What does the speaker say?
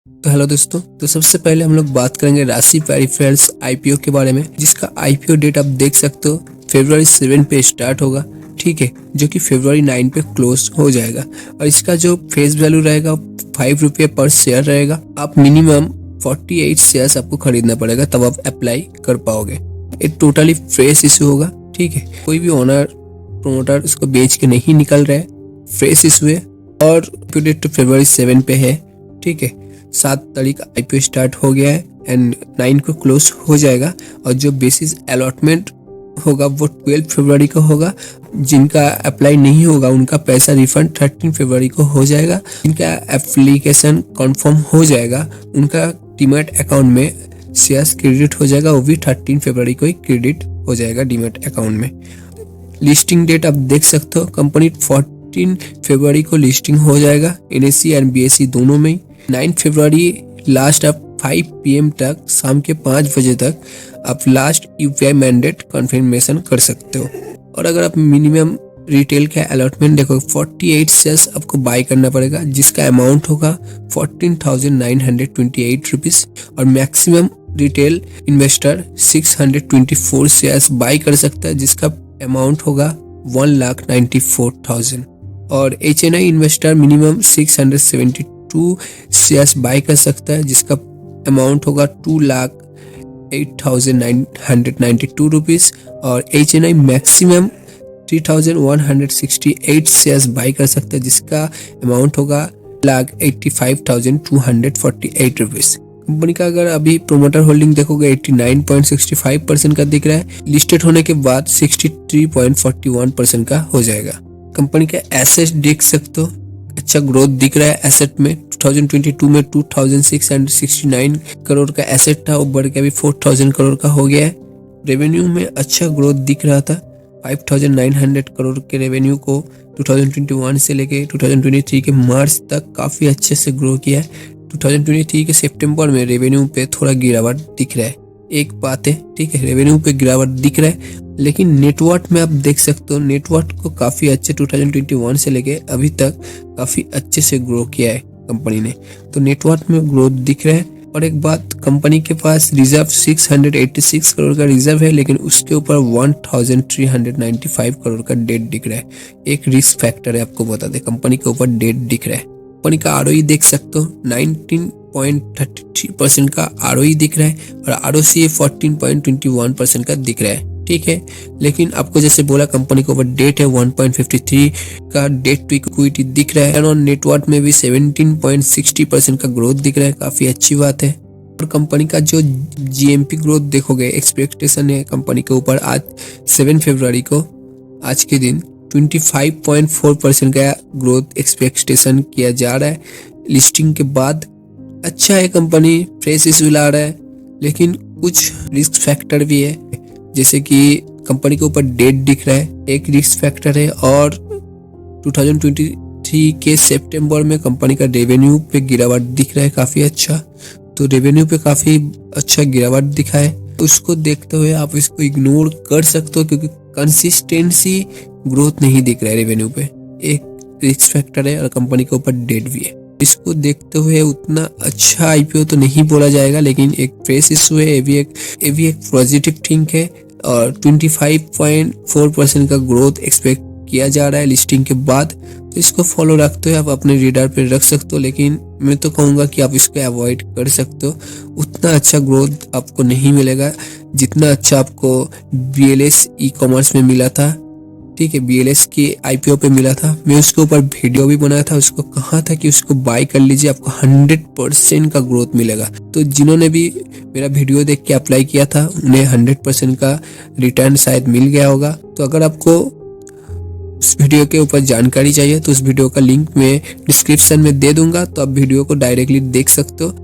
तो हेलो दोस्तों, तो सबसे पहले हम लोग बात करेंगे राशि पेरिफेरल्स आईपीओ के बारे में, जिसका आईपीओ डेट आप देख सकते हो फरवरी 7 पे स्टार्ट होगा, ठीक है, जो कि फरवरी 9 पे क्लोज हो जाएगा। और इसका जो फेस वैल्यू रहेगा 5 रुपये पर शेयर रहेगा। आप मिनिमम 48 शेयर्स आपको खरीदना पड़ेगा, तब आप अप्लाई कर पाओगे। ये टोटली फ्रेश इशू होगा, ठीक है, कोई भी ओनर प्रोमोटर इसको बेच के नहीं निकल रहे, फ्रेश इशू है। और डेट फरवरी 7 पे है, ठीक है। 7 तारीख आईपीओ स्टार्ट हो गया है एंड 9 को क्लोज हो जाएगा। और जो बेसिस अलॉटमेंट होगा वो 12 फरवरी को होगा। जिनका अप्लाई नहीं होगा उनका पैसा रिफंड 13 फरवरी को हो जाएगा। जिनका एप्लीकेशन कंफर्म हो जाएगा उनका डीमैट अकाउंट में शेयर्स क्रेडिट हो जाएगा, वो भी 13 फरवरी को ही क्रेडिट हो जाएगा डीमैट अकाउंट में। लिस्टिंग डेट आप देख सकते हो, कंपनी 14 फरवरी को लिस्टिंग हो जाएगा एनएससी एंड बीएससी दोनों में। 9 फरवरी लास्ट आप 5 PM तक, शाम के 5 बजे तक आप लास्ट यूपीआई मैंडेट कन्फर्मेशन कर सकते हो। और अगर आप मिनिमम रिटेल का अलॉटमेंट देखो 48 शेयर्स आपको बाय करना पड़ेगा, जिसका अमाउंट होगा 14,928 रुपीज। और maximum retail investor 624 shares buy कर सकता है, जिसका अमाउंट होगा 1,94,000। और HNI investor minimum 672 shares buy कर सकता है, जिसका अमाउंट होगा 2,08,992 रुपीज। और HNI मैक्सिमम 3,168 शेयर्स बाय कर सकता है, जिसका अमाउंट होगा 1,85,248 रुपीज। कंपनी का अगर अभी प्रोमोटर होल्डिंग देखोगे 89.65% का दिख रहा है, लिस्टेड होने के बाद 63.41% का हो जाएगा। कंपनी का एसेट देख सकते हो, अच्छा ग्रोथ दिख रहा है एसेट में। 2022 में 2,669 करोड़ का एसेट था, वो बढ़ के अभी 4,000 करोड़ का हो गया है। रेवेन्यू में अच्छा ग्रोथ दिख रहा था, 5,900 करोड़ के रेवेन्यू को 2021 से लेके 2023 के मार्च तक काफी अच्छे से ग्रो किया है। 2023 के सितंबर में रेवेन्यू पे थोड़ा गिरावट दिख रहा है, एक बात है, ठीक है, रेवेन्यू पे गिरावट दिख रहा है। लेकिन नेटवर्थ में आप देख सकते हो, नेटवर्थ को काफी अच्छे 2021 से लेके अभी तक काफी अच्छे से ग्रो किया है कंपनी ने, तो नेटवर्थ में ग्रोथ दिख रहा है। और एक बात, कंपनी के पास रिजर्व 686 करोड़ का रिजर्व है, लेकिन उसके ऊपर 1,395 करोड़ का डेट दिख रहा है। एक रिस्क फैक्टर है, आपको बता दे, कंपनी के ऊपर डेट दिख रहा है। कंपनी का आरओई देख सकते हो 19.33% का आरओई दिख रहा है, और आरओसी 14.21% का दिख रहा है, ठीक है। लेकिन आपको जैसे बोला, कंपनी के ऊपर डेट है 1.53 का डेट टू इक्विटी दिख रहा है। और नेटवर्थ में भी 17.60% का ग्रोथ दिख रहा है, काफी अच्छी बात है। और कंपनी का जो जीएमपी ग्रोथ देखोगे, एक्सपेक्टेशन है कंपनी के ऊपर आज 7 फरवरी को, आज के दिन 25.4% का ग्रोथ एक्सपेक्टेशन किया जा रहा है लिस्टिंग के बाद। अच्छा है, कंपनी फ्रेश इशू ला रहा है, लेकिन कुछ रिस्क फैक्टर भी है, जैसे कि कंपनी के ऊपर डेट दिख रहा है, एक रिस्क फैक्टर है। और 2023 के सितंबर में कंपनी का रेवेन्यू पे गिरावट दिख रहा है काफी अच्छा, तो रेवेन्यू पे काफी अच्छा गिरावट दिखा है। उसको देखते हुए आप इसको इग्नोर कर सकते हो, क्योंकि कंसिस्टेंसी ग्रोथ नहीं दिख रहा है रेवेन्यू पे, एक रिस्क फैक्टर है। और कंपनी के ऊपर डेट भी है, इसको देखते हुए उतना अच्छा आईपीओ तो नहीं बोला जाएगा, लेकिन एक फ्रेश इशू है, ये भी एक पॉजिटिव थिंग है। और 25.4% का ग्रोथ एक्सपेक्ट किया जा रहा है लिस्टिंग के बाद, तो इसको फॉलो रखते हुए आप अपने रीडर पे रख सकते हो। लेकिन मैं तो कहूँगा कि आप इसको अवॉइड कर सकते हो, उतना अच्छा ग्रोथ आपको नहीं मिलेगा जितना अच्छा आपको BLS ई-कॉमर्स में मिला था, ठीक है, BLS की आईपीओ पे मिला था। मैं उसके ऊपर वीडियो भी बनाया था, उसको कहा था कि उसको बाय कर लीजिए, आपको 100% का ग्रोथ मिलेगा। तो जिन्होंने भी मेरा वीडियो देख के अप्लाई किया था, उन्हें 100% का रिटर्न शायद मिल गया होगा। तो अगर आपको उस वीडियो के ऊपर जानकारी चाहिए तो उस वीडियो का लिंक मैं डिस्क्रिप्शन में दे दूंगा, तो आप वीडियो को डायरेक्टली देख सकते हो।